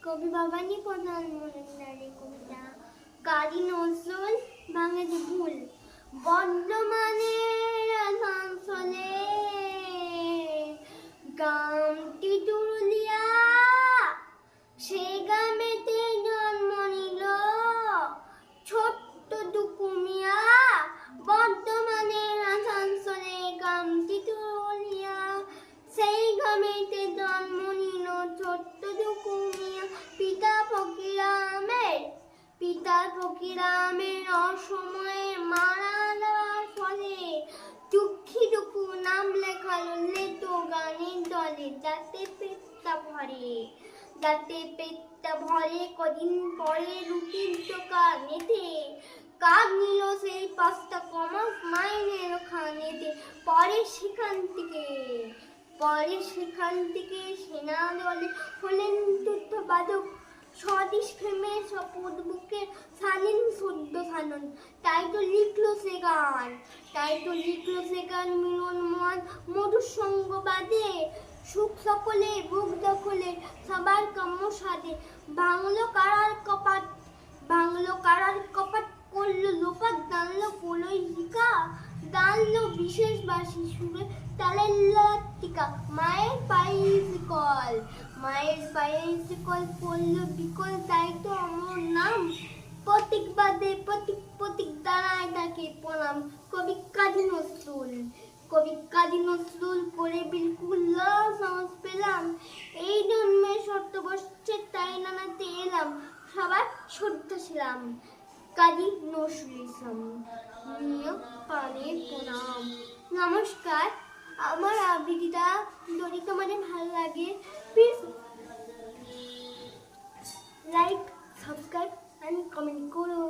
কবি ভবানী প্রধান মজুমদারের কবিতা কাজী নজরুল ভাঙে ভুল। বর্ধমানের আসানসোলে গ্রামটি তুরুলিয়া, সে গ্রামেতে জন্ম নিল ছোট্ট দুকুমিয়া। বর্ধমানের আসানসোলে গ্রামটি তুরুলিয়া, সেই গ্রামেতে জন্ম নিল ছোট্ট দুকুমিয়া। পিতা ফকিরামের অসময়ে মারা যাওয়ার ফলে দুঃখী দুঃখু নাম লেখালো লেতো গানের দলে। যাতে পেটটা ভরে কদিন পরে রুটির দোকানেতে কাজ নিল সেই 5টা কমাস মাইনের খানেতে। পরে সেখান থেকে সেনা দলে হলেন তত্ত্বাবধায়ক। স্বদেশ প্রেমের শপথ বুকে ছাড়লেন সদ্য সানন। তাই তো লিখলো সে গান মিলনময় মধুর সঙ্গ বাদে। সুখ সকলে বুক দখলে সবার কাম্য সাধে। ভাঙলো কারার কপাট করলো লোপাট, দাঁড়লো কলই টিকা, দাঁড়লো বিশেষ বাসি সুরে তালের লাটিকা। মায়ের পায়ে শিকল পড়লো বিকল, তাই তো আমার নাম প্রতীক বাদে প্রতীক দাঁড়ায় ডাকে প্রণাম। কবি কাজী নজরুল পড়ে বিলকুল সাহস পেলাম। এই জন্মে শতবর্ষের তাই নানাতে এলাম, সবার শ্রদ্ধা ছিলাম। কাজী নজরুল ইসলাম নিয়ে প্রাণের প্রণাম। নমস্কার। আমার আবৃত্তিটা যদি তোমাদের ভালো লাগে please like, subscribe and comment করো।